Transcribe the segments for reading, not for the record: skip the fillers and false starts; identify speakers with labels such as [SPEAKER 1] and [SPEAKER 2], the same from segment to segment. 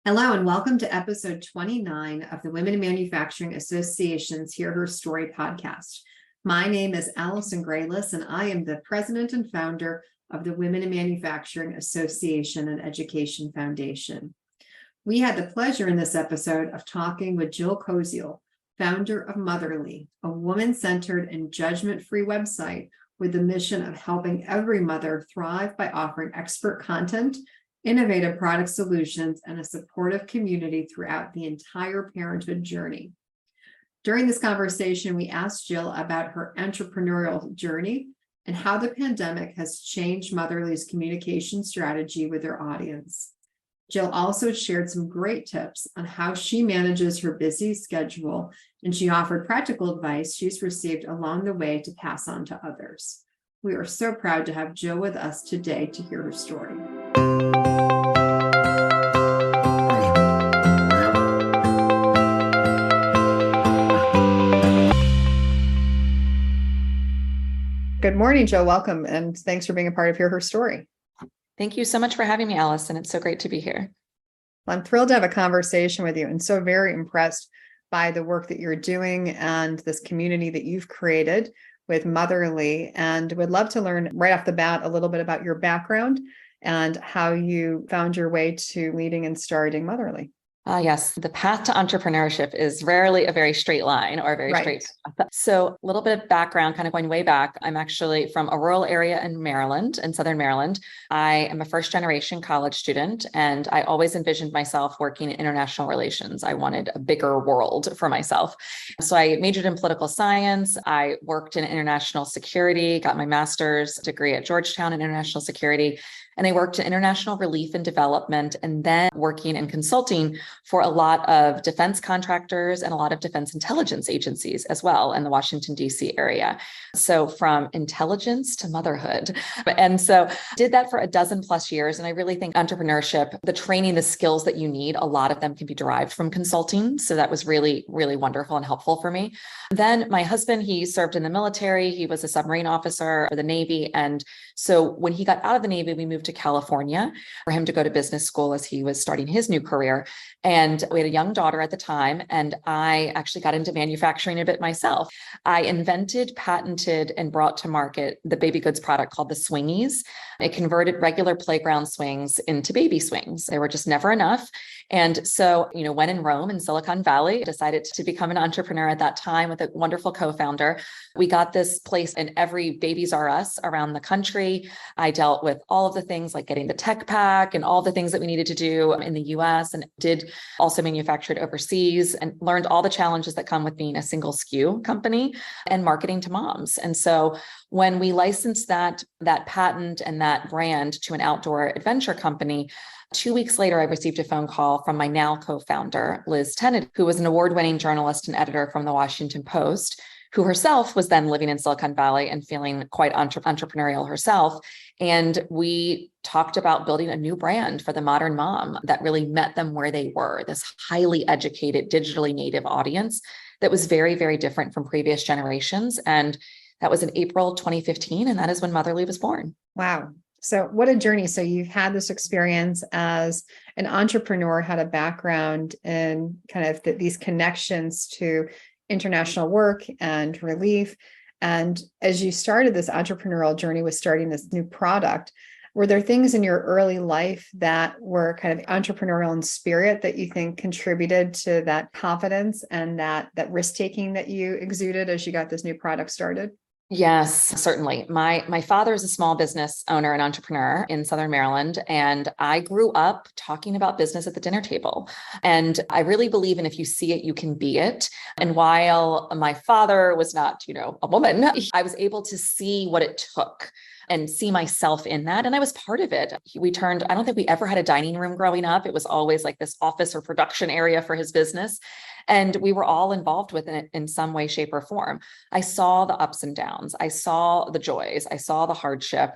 [SPEAKER 1] Hello and welcome to episode 29 of the Women in Manufacturing Association's Hear Her Story podcast. My name is Allison Graylis and I am the president and founder of the Women in Manufacturing Association and Education Foundation. We had the pleasure in this episode of talking with Jill Koziol, founder of Motherly, a woman-centered and judgement-free website with the mission of helping every mother thrive by offering expert content, innovative product solutions, and a supportive community throughout the entire parenthood journey. During this conversation, we asked Jill about her entrepreneurial journey and how the pandemic has changed Motherly's communication strategy with their audience. Jill also shared some great tips on how she manages her busy schedule, and she offered practical advice she's received along the way to pass on to others. We are so proud to have Jill with us today to hear her story. Good morning, Jill. Welcome, and thanks for being a part of Hear Her Story.
[SPEAKER 2] Thank you so much for having me, Allison. It's so great to be here.
[SPEAKER 1] I'm thrilled to have a conversation with you and so very impressed by the work that you're doing and this community that you've created with Motherly, and would love to learn right off the bat a little bit about your background and how you found your way to leading and starting Motherly.
[SPEAKER 2] Yes, the path to entrepreneurship is rarely a very straight line or a very straight path. So a little bit of background, kind of going way back. I'm actually from a rural area in Maryland, in Southern Maryland. I am a first generation college student, and I always envisioned myself working in international relations. I wanted a bigger world for myself. So I majored in political science. I worked in international security, got my master's degree at Georgetown in international security. And I worked in international relief and development, and then working and consulting for a lot of defense contractors and a lot of defense intelligence agencies as well in the Washington, D.C. area. So from intelligence to motherhood. And so did that for a dozen plus years. And I really think entrepreneurship, the training, the skills that you need, a lot of them can be derived from consulting. So that was really, really wonderful and helpful for me. Then my husband, he served in the military. He was a submarine officer for the Navy. And so when he got out of the Navy, we moved to California for him to go to business school as he was starting his new career. And we had a young daughter at the time, and I actually got into manufacturing a bit myself. I invented, patented, and brought to market the baby goods product called the Swingies. It converted regular playground swings into baby swings. They were just never enough. And so, when in Rome in Silicon Valley, decided to become an entrepreneur at that time with a wonderful co-founder. We got this place in every Babies R Us around the country. I dealt with all of the things like getting the tech pack and all the things that we needed to do in the US, and did also manufactured overseas, and learned all the challenges that come with being a single SKU company and marketing to moms. And so when we licensed that patent and that brand to an outdoor adventure company, 2 weeks later, I received a phone call from my now co-founder, Liz Tennant, who was an award-winning journalist and editor from the Washington Post, who herself was then living in Silicon Valley and feeling quite entrepreneurial herself. And we talked about building a new brand for the modern mom that really met them where they were, this highly educated, digitally native audience that was very, very different from previous generations. And that was in April 2015, and that is when Motherly was born.
[SPEAKER 1] Wow. So what a journey. So you've had this experience as an entrepreneur, had a background in kind of these connections to international work and relief. And as you started this entrepreneurial journey with starting this new product, were there things in your early life that were kind of entrepreneurial in spirit that you think contributed to that confidence and that risk-taking that you exuded as you got this new product started?
[SPEAKER 2] Yes, certainly. My father is a small business owner and entrepreneur in Southern Maryland, and I grew up talking about business at the dinner table. And I really believe in if you see it, you can be it. And while my father was not, a woman, I was able to see what it took and see myself in that. And I was part of it. I don't think we ever had a dining room growing up. It was always like this office or production area for his business. And we were all involved with it in some way, shape, or form. I saw the ups and downs. I saw the joys. I saw the hardship.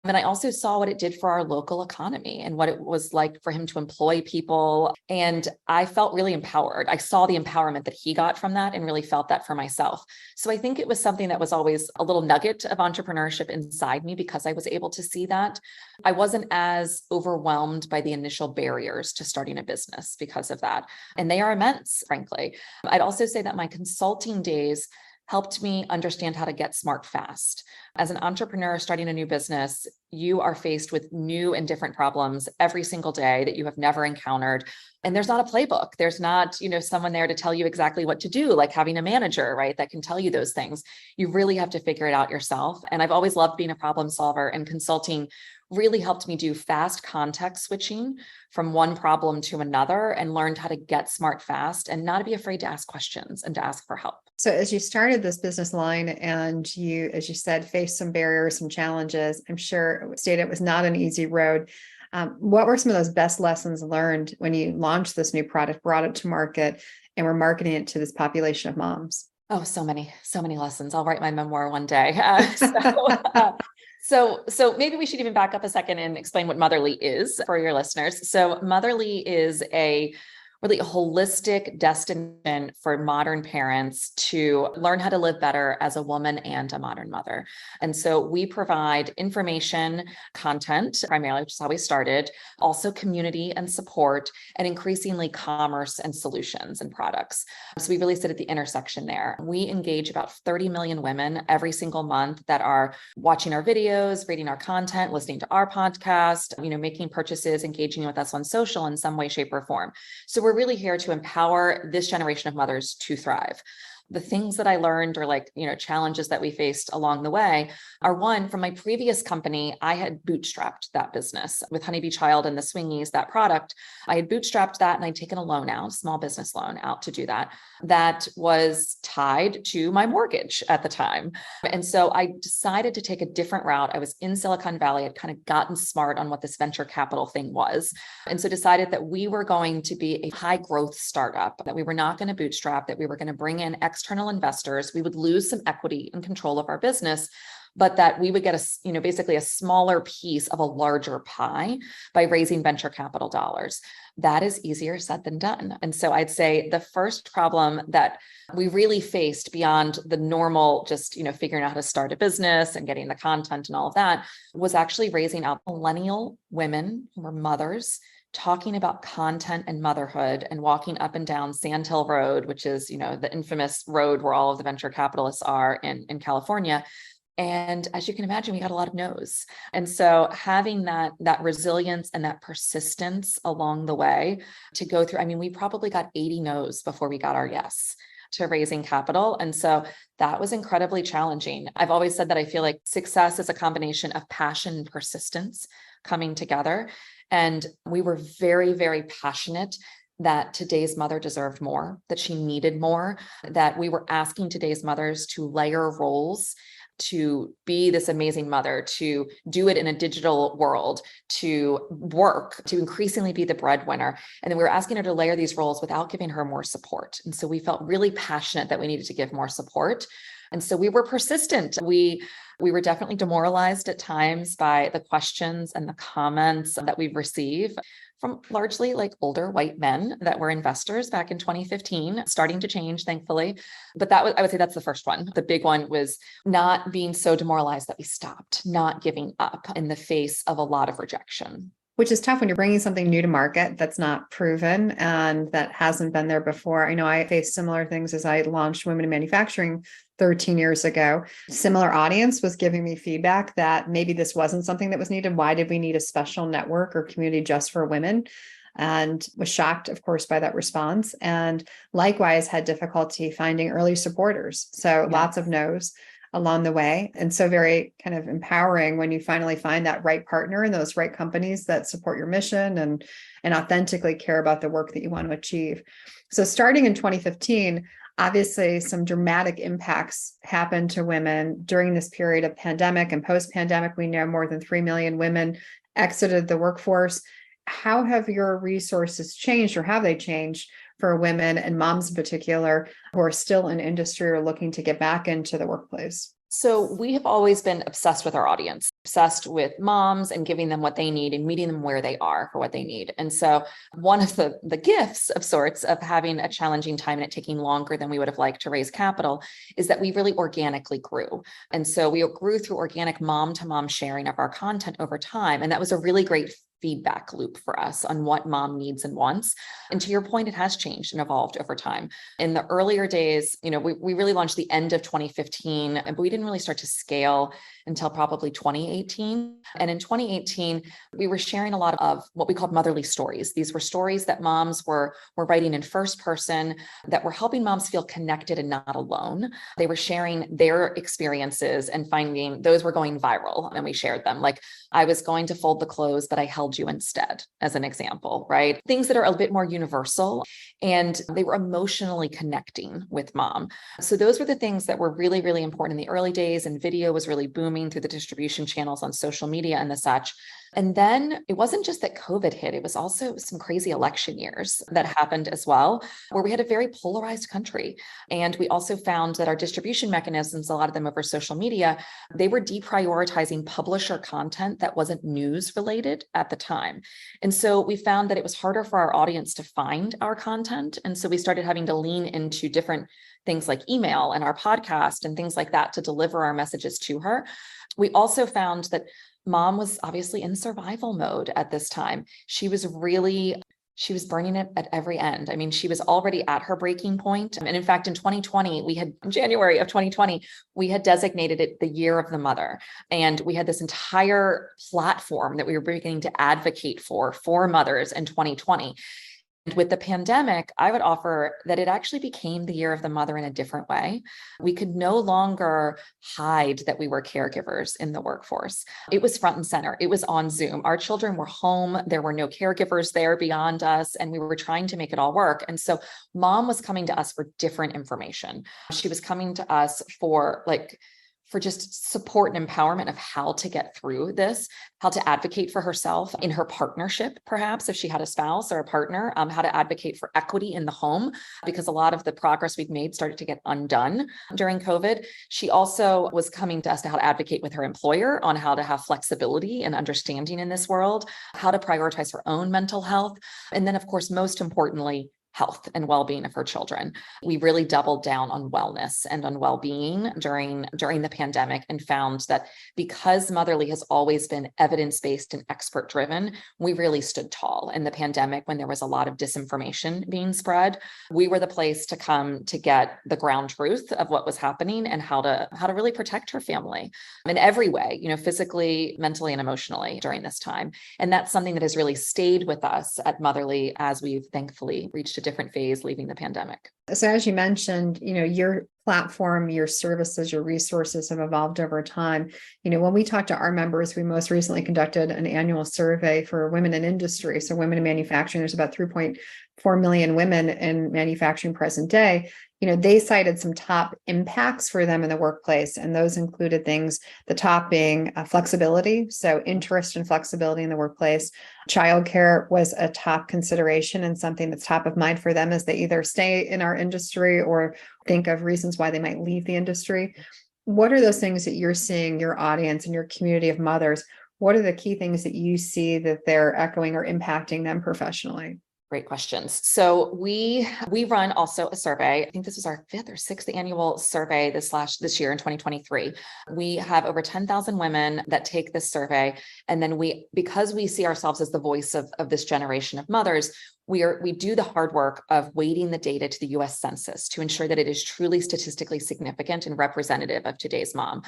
[SPEAKER 2] And I also saw what it did for our local economy and what it was like for him to employ people. And I felt really empowered. I saw the empowerment that he got from that and really felt that for myself. So I think it was something that was always a little nugget of entrepreneurship inside me because I was able to see that. I wasn't as overwhelmed by the initial barriers to starting a business because of that. And they are immense, frankly. I'd also say that my consulting days helped me understand how to get smart fast. As an entrepreneur starting a new business, you are faced with new and different problems every single day that you have never encountered. And there's not a playbook. There's not, someone there to tell you exactly what to do, like having a manager, right, that can tell you those things. You really have to figure it out yourself. And I've always loved being a problem solver, and consulting really helped me do fast context switching from one problem to another and learned how to get smart fast and not to be afraid to ask questions and to ask for help.
[SPEAKER 1] So as you started this business line and you, as you said, faced some barriers, some challenges, I'm sure it was not an easy road. What were some of those best lessons learned when you launched this new product, brought it to market, and were marketing it to this population of moms?
[SPEAKER 2] Oh, so many lessons. I'll write my memoir one day. So maybe we should even back up a second and explain what Motherly is for your listeners. So Motherly is a really holistic destination for modern parents to learn how to live better as a woman and a modern mother. And so we provide information, content, primarily, which is how we started, also community and support, and increasingly commerce and solutions and products. So we really sit at the intersection there. We engage about 30 million women every single month that are watching our videos, reading our content, listening to our podcast, making purchases, engaging with us on social in some way, shape, or form. So we're really here to empower this generation of mothers to thrive. The things that I learned, or challenges that we faced along the way, are one, from my previous company, I had bootstrapped that business with Honeybee Child and the Swingies, that product. I had bootstrapped that and I'd taken a loan out, small business loan out to do that. That was tied to my mortgage at the time. And so I decided to take a different route. I was in Silicon Valley. I'd kind of gotten smart on what this venture capital thing was. And so decided that we were going to be a high growth startup, that we were not going to bootstrap, that we were going to bring in external investors. We would lose some equity and control of our business, but that we would get basically a smaller piece of a larger pie by raising venture capital dollars. That is easier said than done. And so I'd say the first problem that we really faced beyond the normal, just, figuring out how to start a business and getting the content and all of that, was actually raising out millennial women who were mothers, talking about content and motherhood, and walking up and down Sand Hill Road, which is, the infamous road where all of the venture capitalists are in California. And as you can imagine, we got a lot of no's. And so having that resilience and that persistence along the way to go through, we probably got 80 no's before we got our yes to raising capital. And so that was incredibly challenging. I've always said that I feel like success is a combination of passion and persistence coming together. And we were very, very passionate that today's mother deserved more, that she needed more, that we were asking today's mothers to layer roles, to be this amazing mother, to do it in a digital world, to work, to increasingly be the breadwinner. And then we were asking her to layer these roles without giving her more support. And so we felt really passionate that we needed to give more support. And so we were persistent. We were definitely demoralized at times by the questions and the comments that we receive from largely older white men that were investors back in 2015, starting to change, thankfully. But I would say that's the first one. The big one was not being so demoralized that we stopped, not giving up in the face of a lot of rejection.
[SPEAKER 1] Which is tough when you're bringing something new to market that's not proven and that hasn't been there before. I know I faced similar things as I launched Women in Manufacturing 13 years ago. Similar audience was giving me feedback that maybe this wasn't something that was needed. Why did we need a special network or community just for women? And was shocked, of course, by that response. And likewise had difficulty finding early supporters. So lots of no's along the way. And so very kind of empowering when you finally find that right partner and those right companies that support your mission and authentically care about the work that you want to achieve. So starting in 2015, obviously some dramatic impacts happened to women during this period of pandemic and post-pandemic. We know more than 3 million women exited the workforce. How have your resources changed, or have they changed for women and moms in particular who are still in industry or looking to get back into the workplace?
[SPEAKER 2] So we have always been obsessed with our audience, obsessed with moms and giving them what they need and meeting them where they are for what they need. And so one of the gifts of sorts of having a challenging time and it taking longer than we would have liked to raise capital is that we really organically grew. And so we grew through organic mom to mom sharing of our content over time. And that was a really great feedback loop for us on what mom needs and wants. And to your point, it has changed and evolved over time. In the earlier days, we really launched the end of 2015, but we didn't really start to scale until probably 2018. And in 2018, we were sharing a lot of what we called motherly stories. These were stories that moms were writing in first person that were helping moms feel connected and not alone. They were sharing their experiences and finding those were going viral. And we shared them. Like, I was going to fold the clothes, but I held you instead, as an example, right? Things that are a bit more universal. And they were emotionally connecting with mom. So those were the things that were really, really important in the early days. And video was really booming through the distribution channels on social media and the such. And then it wasn't just that COVID hit, it was also some crazy election years that happened as well, where we had a very polarized country. And we also found that our distribution mechanisms, a lot of them over social media, they were deprioritizing publisher content that wasn't news related at the time. And so we found that it was harder for our audience to find our content. And so we started having to lean into different things like email and our podcast and things like that to deliver our messages to her. We also found that mom was obviously in survival mode at this time. She was burning it at every end. I mean, she was already at her breaking point. And in fact, in January of 2020, we had designated it the year of the mother. And we had this entire platform that we were beginning to advocate for mothers in 2020. With the pandemic, I would offer that it actually became the year of the mother in a different way. We could no longer hide that we were caregivers in the workforce. It was front and center. It was on Zoom. Our children were home. There were no caregivers there beyond us, and we were trying to make it all work. And so mom was coming to us for different information. She was coming to us for just support and empowerment of how to get through this, how to advocate for herself in her partnership, perhaps if she had a spouse or a partner, how to advocate for equity in the home, because a lot of the progress we've made started to get undone during COVID. She also was coming to us to how to advocate with her employer on how to have flexibility and understanding in this world, how to prioritize her own mental health. And then, of course, most importantly, health and well-being of her children. We really doubled down on wellness and on well-being during the pandemic and found that because Motherly has always been evidence-based and expert-driven, we really stood tall in the pandemic when there was a lot of disinformation being spread. We were the place to come to get the ground truth of what was happening and how to really protect her family in every way, physically, mentally, and emotionally during this time. And that's something that has really stayed with us at Motherly as we've thankfully reached a different phase leaving the pandemic.
[SPEAKER 1] So as you mentioned, your platform, your services, your resources have evolved over time. When we talk to our members, we most recently conducted an annual survey for women in industry. So women in manufacturing, there's about 3.4 million women in manufacturing present day. They cited some top impacts for them in the workplace, and those included things, the top being flexibility. So interest and flexibility in the workplace. Childcare was a top consideration and something that's top of mind for them as they either stay in our industry or think of reasons why they might leave the industry. What are those things that you're seeing your audience and your community of mothers? What are the key things that you see that they're echoing or impacting them professionally?
[SPEAKER 2] Great questions. So we run also a survey. I think this is our 5th or 6th annual survey this year in 2023. We have over 10,000 women that take this survey. And then because we see ourselves as the voice of this generation of mothers, we do the hard work of weighting the data to the US Census to ensure that it is truly statistically significant and representative of today's mom.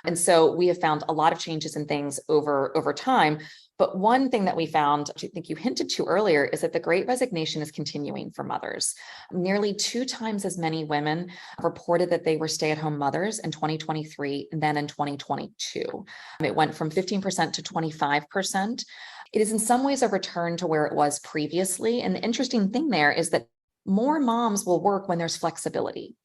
[SPEAKER 2] And so we have found a lot of changes in things over time. But one thing that we found, which I think you hinted to earlier, is that the Great Resignation is continuing for mothers. Nearly 2 times as many women reported that they were stay-at-home mothers in 2023 than in 2022. It went from 15% to 25%. It is in some ways a return to where it was previously. And the interesting thing there is that more moms will work when there's flexibility.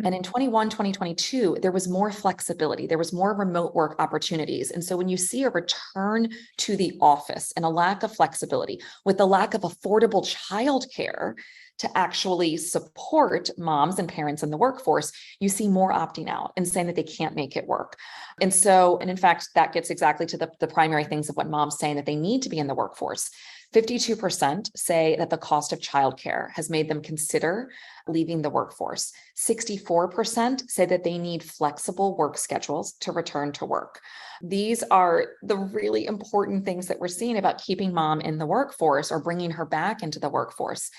[SPEAKER 2] And in 2022, there was more flexibility. There was more remote work opportunities. And so when you see a return to the office and a lack of flexibility with the lack of affordable childcare to actually support moms and parents in the workforce, you see more opting out and saying that they can't make it work. And in fact, that gets exactly to the primary things of what moms saying that they need to be in the workforce. 52% say that the cost of childcare has made them consider leaving the workforce. 64% say that they need flexible work schedules to return to work. These are the really important things that we're seeing about keeping mom in the workforce or bringing her back into the workforce.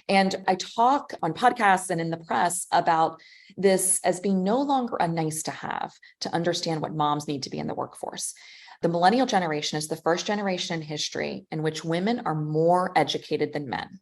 [SPEAKER 2] And I talk on podcasts and in the press about this as being no longer a nice to have to understand what moms need to be in the workforce. The millennial generation is the first generation in history in which women are more educated than men.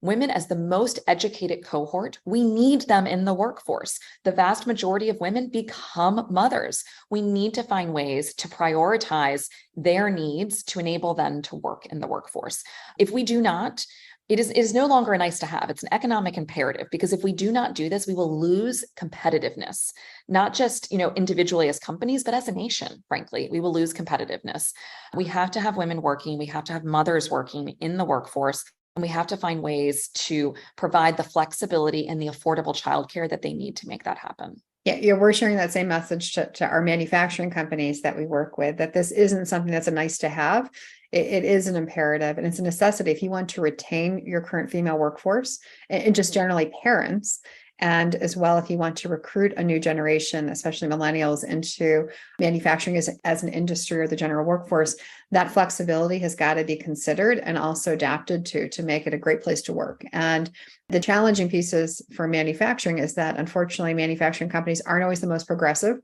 [SPEAKER 2] Women as the most educated cohort, we need them in the workforce. The vast majority of women become mothers. We need to find ways to prioritize their needs to enable them to work in the workforce. If we do not, it is no longer a nice to have. It's an economic imperative, because if we do not do this, we will lose competitiveness, not just, individually as companies, but as a nation, frankly, we will lose competitiveness. We have to have women working. We have to have mothers working in the workforce. And we have to find ways to provide the flexibility and the affordable childcare that they need to make that happen.
[SPEAKER 1] Yeah, we're sharing that same message to our manufacturing companies that we work with, that this isn't something that's a nice to have. It is an imperative, and it's a necessity if you want to retain your current female workforce and just generally parents. And as well, if you want to recruit a new generation, especially millennials, into manufacturing as an industry or the general workforce, that flexibility has got to be considered and also adapted to make it a great place to work. And the challenging pieces for manufacturing is that, unfortunately, manufacturing companies aren't always the most progressive.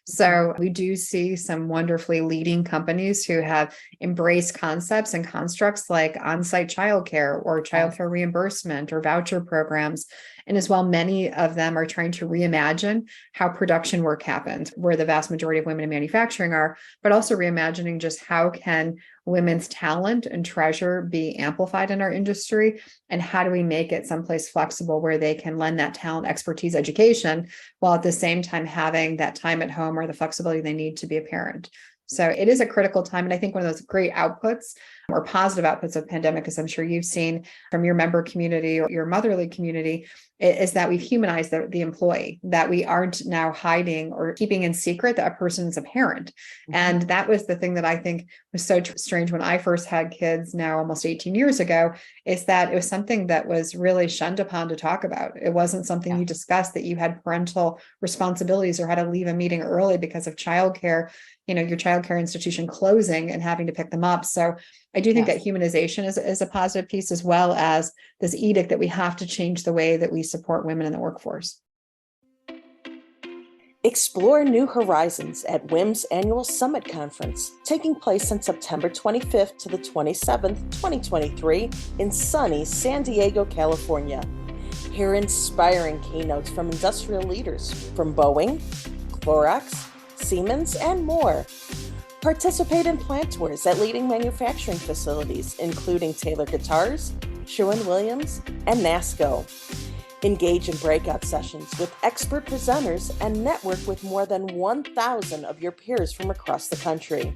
[SPEAKER 1] So we do see some wonderfully leading companies who have embraced concepts and constructs like on-site childcare or childcare reimbursement or voucher programs. And as well, many of them are trying to reimagine how production work happens, where the vast majority of women in manufacturing are, but also reimagining just how can women's talent and treasure be amplified in our industry, and how do we make it someplace flexible where they can lend that talent, expertise, education, while at the same time having that time at home or the flexibility they need to be a parent. So it is a critical time. And I think one of those great outputs or positive outputs of pandemic, as I'm sure you've seen from your member community or your motherly community, is that we've humanized the employee, that we aren't now hiding or keeping in secret that a person is a parent. And that was the thing that I think was so strange when I first had kids, now almost 18 years ago, is that it was something that was really shunned upon to talk about. It wasn't something you discussed, that you had parental responsibilities or had to leave a meeting early because of childcare, your childcare institution closing and having to pick them up. So I do think that humanization is a positive piece, as well as this edict that we have to change the way that we support women in the workforce.
[SPEAKER 3] Explore new horizons at WIM's annual Summit Conference, taking place on September 25th to the 27th, 2023 in sunny San Diego, California. Hear inspiring keynotes from industrial leaders from Boeing, Clorox, Siemens, and more. Participate in plant tours at leading manufacturing facilities, including Taylor Guitars, Sherwin-Williams, and NASCO. Engage in breakout sessions with expert presenters and network with more than 1,000 of your peers from across the country.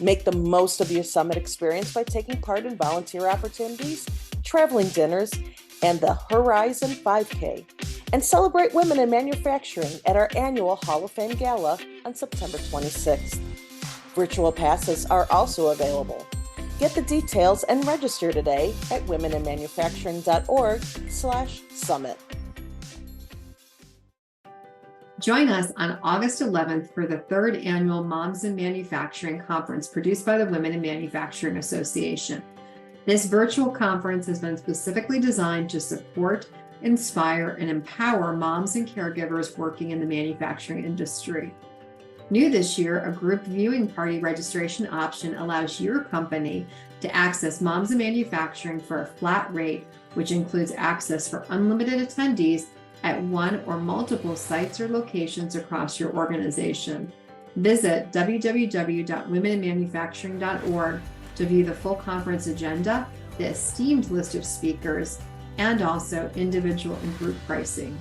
[SPEAKER 3] Make the most of your summit experience by taking part in volunteer opportunities, traveling dinners, and the Horizon 5K. And celebrate women in manufacturing at our annual Hall of Fame Gala on September 26th. Virtual passes are also available. Get the details and register today at womeninmanufacturing.org/summit.
[SPEAKER 1] Join us on August 11th for the third annual Moms in Manufacturing Conference produced by the Women in Manufacturing Association. This virtual conference has been specifically designed to support, inspire, and empower moms and caregivers working in the manufacturing industry. New this year, a group viewing party registration option allows your company to access Moms in Manufacturing for a flat rate, which includes access for unlimited attendees at one or multiple sites or locations across your organization. Visit www.womeninmanufacturing.org to view the full conference agenda, the esteemed list of speakers, and also individual and group pricing.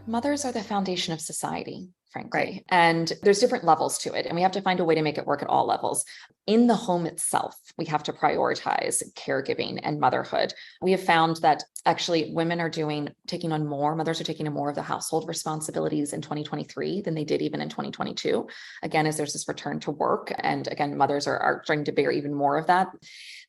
[SPEAKER 2] Mothers are the foundation of society, frankly.
[SPEAKER 1] Right.
[SPEAKER 2] And there's different levels to it. And we have to find a way to make it work at all levels. In the home itself, we have to prioritize caregiving and motherhood. We have found that actually mothers are taking on more of the household responsibilities in 2023 than they did even in 2022. Again, as there's this return to work. And again, mothers are starting to bear even more of that.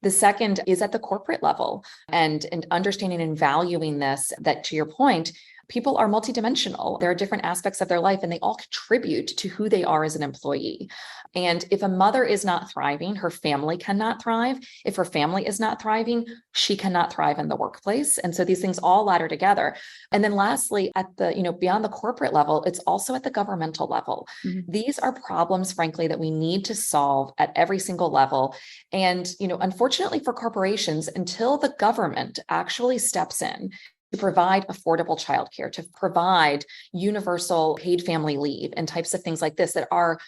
[SPEAKER 2] The second is at the corporate level and understanding and valuing this, that to your point, people are multidimensional. There are different aspects of their life and they all contribute to who they are as an employee. And if a mother is not thriving, her family cannot thrive. If her family is not thriving, she cannot thrive in the workplace. And so these things all ladder together. And then lastly, at the, beyond the corporate level, it's also at the governmental level.
[SPEAKER 1] Mm-hmm.
[SPEAKER 2] These are problems, frankly, that we need to solve at every single level. And, unfortunately for corporations, until the government actually steps in to provide affordable childcare, to provide universal paid family leave and types of things like this that are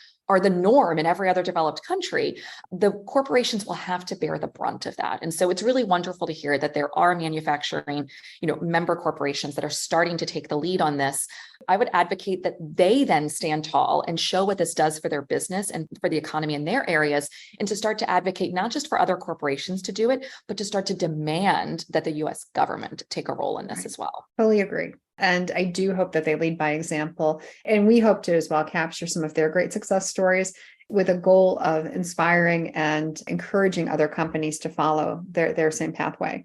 [SPEAKER 2] the norm in every other developed country, the corporations will have to bear the brunt of that. And so it's really wonderful to hear that there are manufacturing, member corporations that are starting to take the lead on this. I would advocate that they then stand tall and show what this does for their business and for the economy in their areas, and to start to advocate not just for other corporations to do it, but to start to demand that the US government take a role in this as well.
[SPEAKER 1] Fully agree. And I do hope that they lead by example. And we hope to as well capture some of their great success stories with a goal of inspiring and encouraging other companies to follow their same pathway.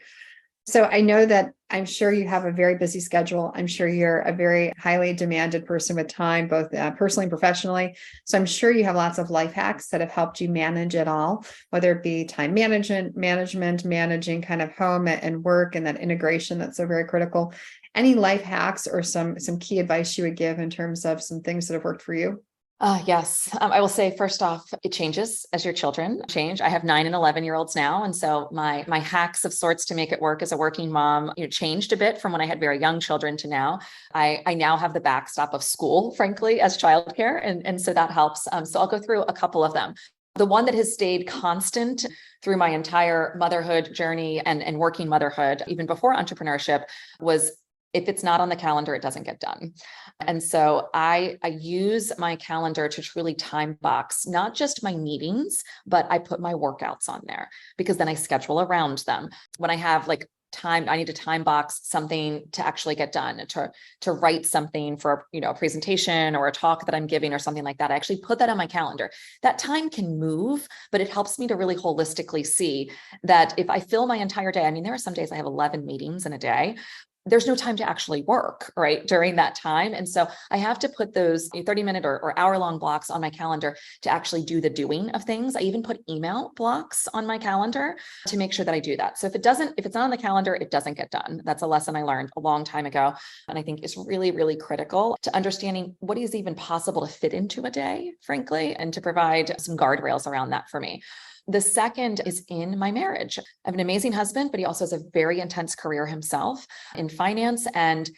[SPEAKER 1] So I know that I'm sure you have a very busy schedule. I'm sure you're a very highly demanded person with time, both personally and professionally. So I'm sure you have lots of life hacks that have helped you manage it all, whether it be time management, managing kind of home and work and that integration that's so very critical. Any life hacks or some key advice you would give in terms of some things that have worked for you?
[SPEAKER 2] Yes. I will say, first off, it changes as your children change. I have 9 and 11-year-olds now. And so my hacks of sorts to make it work as a working mom, changed a bit from when I had very young children to now. I now have the backstop of school, frankly, as childcare. And so that helps. So I'll go through a couple of them. The one that has stayed constant through my entire motherhood journey and working motherhood, even before entrepreneurship, was if it's not on the calendar, it doesn't get done. And so I use my calendar to truly time box, not just my meetings, but I put my workouts on there because then I schedule around them. When I have time, I need to time box something to actually get done, to write something for a presentation or a talk that I'm giving or something like that. I actually put that on my calendar. That time can move, but it helps me to really holistically see that if I fill my entire day, there are some days I have 11 meetings in a day. There's no time to actually work, right, during that time. And so I have to put those 30-minute or hour-long blocks on my calendar to actually do the doing of things. I even put email blocks on my calendar to make sure that I do that. So if it's not on the calendar, it doesn't get done. That's a lesson I learned a long time ago. And I think is really, really critical to understanding what is even possible to fit into a day, frankly, and to provide some guardrails around that for me. The second is in my marriage. I have an amazing husband, but he also has a very intense career himself in finance. And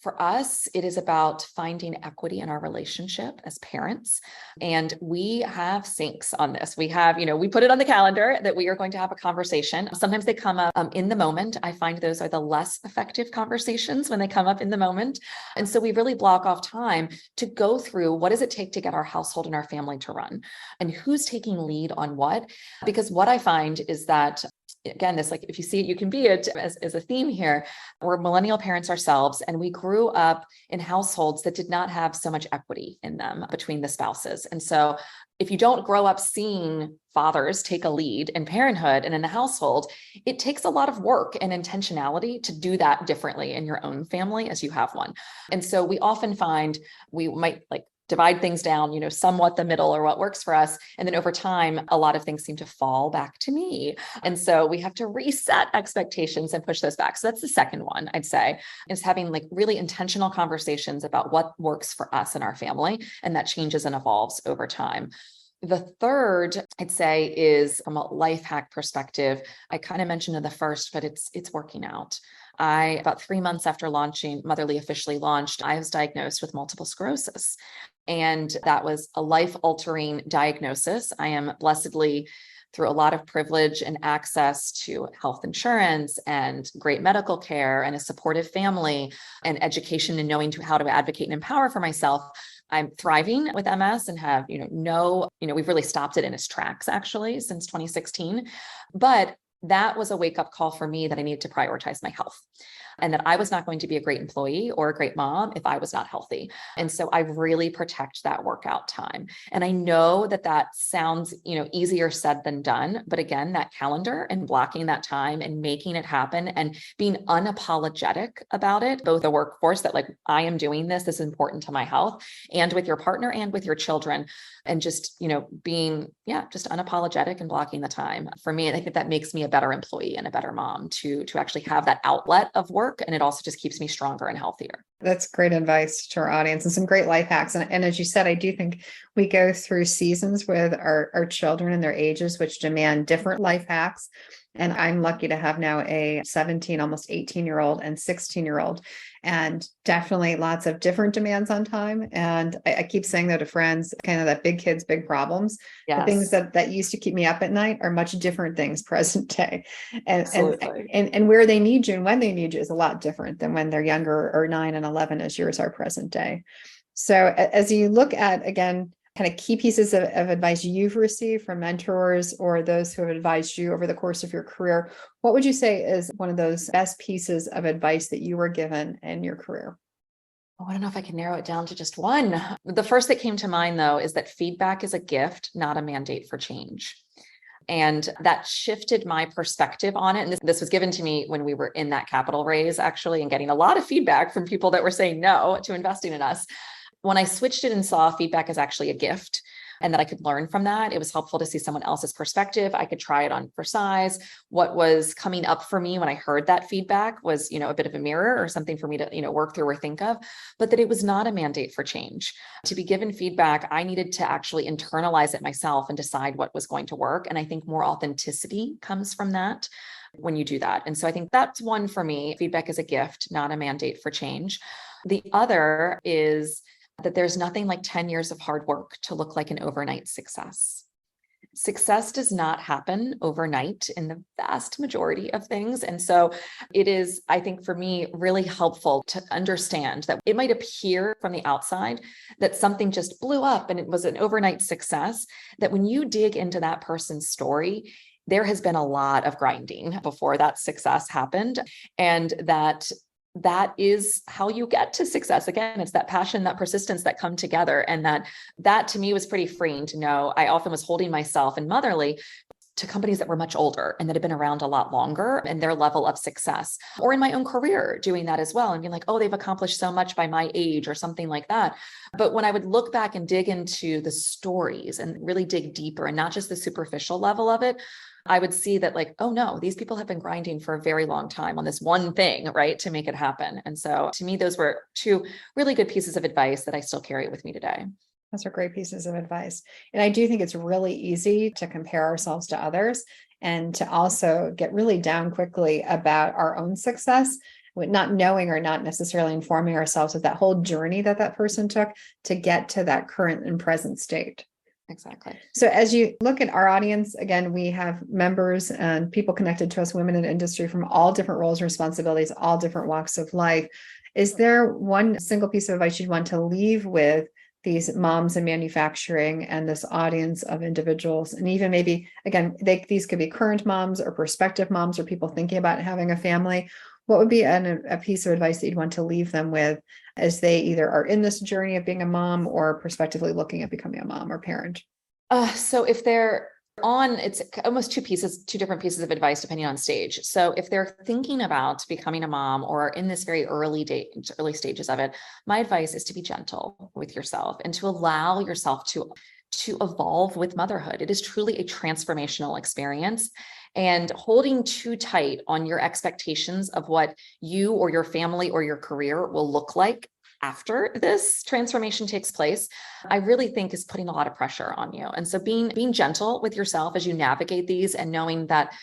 [SPEAKER 2] for us, it is about finding equity in our relationship as parents. And we have syncs on this. We have, we put it on the calendar that we are going to have a conversation. Sometimes they come up in the moment. I find those are the less effective conversations when they come up in the moment. And so we really block off time to go through what does it take to get our household and our family to run and who's taking lead on what. Because what I find is that again, this if you see it, you can be it as a theme here. We're millennial parents ourselves, and we grew up in households that did not have so much equity in them between the spouses. And so if you don't grow up seeing fathers take a lead in parenthood and in the household, it takes a lot of work and intentionality to do that differently in your own family as you have one. And so we often find we might divide things down, somewhat the middle or what works for us. And then over time, a lot of things seem to fall back to me. And so we have to reset expectations and push those back. So that's the second one, I'd say, is having really intentional conversations about what works for us and our family. And that changes and evolves over time. The third, I'd say, is from a life hack perspective. I kind of mentioned in the first, but it's working out. About 3 months after launching, Motherly officially launched, I was diagnosed with multiple sclerosis. And that was a life-altering diagnosis. I am blessedly through a lot of privilege and access to health insurance and great medical care and a supportive family and education and knowing how to advocate and empower for myself, I'm thriving with MS and have, we've really stopped it in its tracks actually since 2016. But that was a wake-up call for me that I needed to prioritize my health and that I was not going to be a great employee or a great mom if I was not healthy. And so I really protect that workout time. And I know that sounds, easier said than done. But again, that calendar and blocking that time and making it happen and being unapologetic about it, both the workforce that I am doing this is important to my health, and with your partner and with your children. And just, being, just unapologetic and blocking the time. For me, I think that makes me a better employee and a better mom to actually have that outlet of work. And it also just keeps me stronger and healthier.
[SPEAKER 1] That's great advice to our audience and some great life hacks. And as you said, I do think we go through seasons with our children and their ages, which demand different life hacks. And I'm lucky to have now a 17, almost 18-year-old and 16-year-old, and definitely lots of different demands on time. And I keep saying that to friends, kind of that big kids, big problems.
[SPEAKER 2] Yes.
[SPEAKER 1] The things that used to keep me up at night are much different things present day. And where they need you and when they need you is a lot different than when they're younger, or 9 and 11 as yours are present day. So as you look at, again, kind of key pieces of advice you've received from mentors or those who have advised you over the course of your career, what would you say is one of those best pieces of advice that you were given in your career?
[SPEAKER 2] Oh, I don't know if I can narrow it down to just one. The first that came to mind, though, is that feedback is a gift, not a mandate for change. And that shifted my perspective on it. And this was given to me when we were in that capital raise, actually, and getting a lot of feedback from people that were saying no to investing in us. When I switched it and saw feedback as actually a gift and that I could learn from that, it was helpful to see someone else's perspective. I could try it on for size. What was coming up for me when I heard that feedback was, a bit of a mirror or something for me to, work through or think of, but that it was not a mandate for change. To be given feedback, I needed to actually internalize it myself and decide what was going to work. And I think more authenticity comes from that when you do that. And so I think that's one for me. Feedback is a gift, not a mandate for change. The other is that there's nothing like 10 years of hard work to look like an overnight success. Success does not happen overnight in the vast majority of things. And so it is, I think for me, really helpful to understand that it might appear from the outside that something just blew up and it was an overnight success, that when you dig into that person's story, there has been a lot of grinding before that success happened. And that is how you get to success. Again, it's that passion, that persistence that come together. And that to me was pretty freeing to know. I often was holding myself and Motherly to companies that were much older and that had been around a lot longer and their level of success, or in my own career doing that as well and being like, oh, they've accomplished so much by my age or something like that. But when I would look back and dig into the stories and really dig deeper and not just the superficial level of it, I would see that oh no, these people have been grinding for a very long time on this one thing, right, to make it happen. And so to me, those were two really good pieces of advice that I still carry with me today.
[SPEAKER 1] Those are great pieces of advice. And I do think it's really easy to compare ourselves to others and to also get really down quickly about our own success, with not knowing or not necessarily informing ourselves of that whole journey that person took to get to that current and present state.
[SPEAKER 2] Exactly.
[SPEAKER 1] So as you look at our audience, again, we have members and people connected to us, women in industry from all different roles and responsibilities, all different walks of life. Is there one single piece of advice you'd want to leave with these moms in manufacturing and this audience of individuals? And even maybe, again, these could be current moms or prospective moms or people thinking about having a family. What would be a piece of advice that you'd want to leave them with as they either are in this journey of being a mom or prospectively looking at becoming a mom or parent?
[SPEAKER 2] So if they're on, it's almost two different pieces of advice depending on stage. So if they're thinking about becoming a mom or in this very early stages of it, my advice is to be gentle with yourself and to allow yourself to evolve with motherhood. It is truly a transformational experience. And holding too tight on your expectations of what you or your family or your career will look like after this transformation takes place, I really think is putting a lot of pressure on you. And so being gentle with yourself as you navigate these and knowing that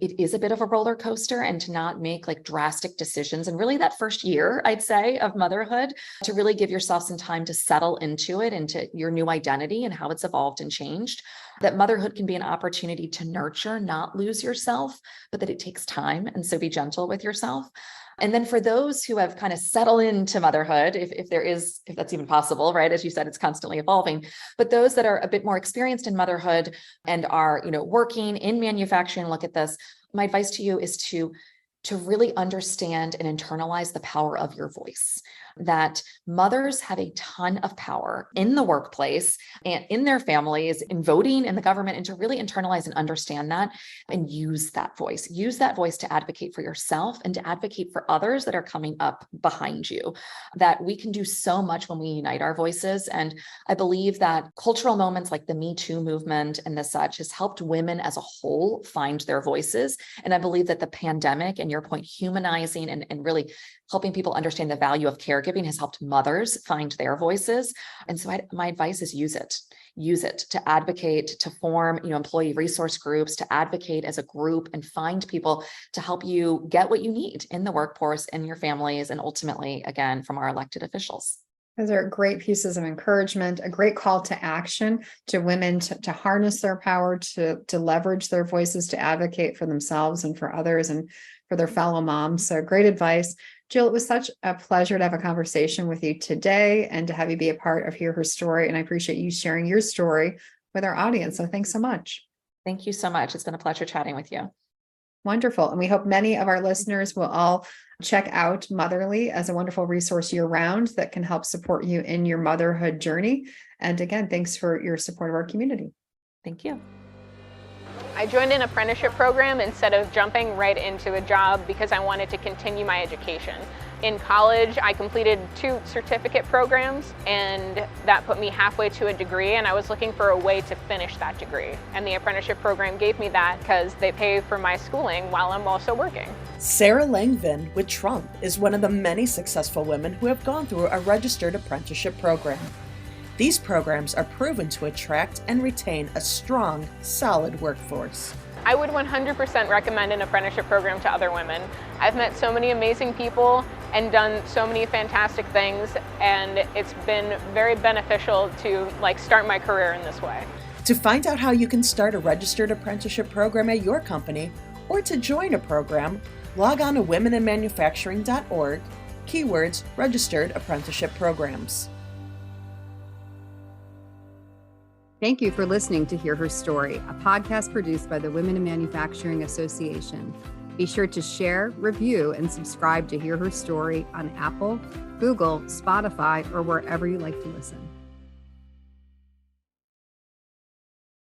[SPEAKER 2] it is a bit of a roller coaster and to not make drastic decisions. And really that first year, I'd say, of motherhood, to really give yourself some time to settle into it, into your new identity and how it's evolved and changed. that motherhood can be an opportunity to nurture, not lose yourself, but that it takes time. And so be gentle with yourself. And then for those who have kind of settled into motherhood, if that's even possible, right? As you said, it's constantly evolving, but those that are a bit more experienced in motherhood and are, working in manufacturing, look at this. My advice to you is to really understand and internalize the power of your voice, that mothers have a ton of power in the workplace and in their families, in voting, in the government, and to really internalize and understand that and use that voice to advocate for yourself and to advocate for others that are coming up behind you, that we can do so much when we unite our voices. And I believe that cultural moments like the Me Too movement and the such has helped women as a whole find their voices. And I believe that the pandemic, and your point, humanizing and really helping people understand the value of caregiving has helped mothers find their voices. And so my advice is use it to advocate, to form, employee resource groups, to advocate as a group and find people to help you get what you need in the workforce, in your families, and ultimately, again, from our elected officials.
[SPEAKER 1] Those are great pieces of encouragement, a great call to action to women to harness their power, to leverage their voices, to advocate for themselves and for others and for their fellow moms. So great advice. Jill, it was such a pleasure to have a conversation with you today and to have you be a part of Hear Her Story. And I appreciate you sharing your story with our audience. So thanks so much.
[SPEAKER 2] Thank you so much. It's been a pleasure chatting with you.
[SPEAKER 1] Wonderful. And we hope many of our listeners will all check out Motherly as a wonderful resource year-round that can help support you in your motherhood journey. And again, thanks for your support of our community.
[SPEAKER 2] Thank you.
[SPEAKER 4] I joined an apprenticeship program instead of jumping right into a job because I wanted to continue my education. In college, I completed 2 certificate programs, and that put me halfway to a degree, and I was looking for a way to finish that degree. And the apprenticeship program gave me that because they pay for my schooling while I'm also working.
[SPEAKER 3] Sarah Langvin with Trump is one of the many successful women who have gone through a registered apprenticeship program. These programs are proven to attract and retain a strong, solid workforce.
[SPEAKER 4] I would 100% recommend an apprenticeship program to other women. I've met so many amazing people and done so many fantastic things, and it's been very beneficial to start my career in this way.
[SPEAKER 3] To find out how you can start a registered apprenticeship program at your company or to join a program, log on to womeninmanufacturing.org, keywords registered apprenticeship programs.
[SPEAKER 1] Thank you for listening to Hear Her Story, a podcast produced by the Women in Manufacturing Association. Be sure to share, review, and subscribe to Hear Her Story on Apple, Google, Spotify, or wherever you like to listen.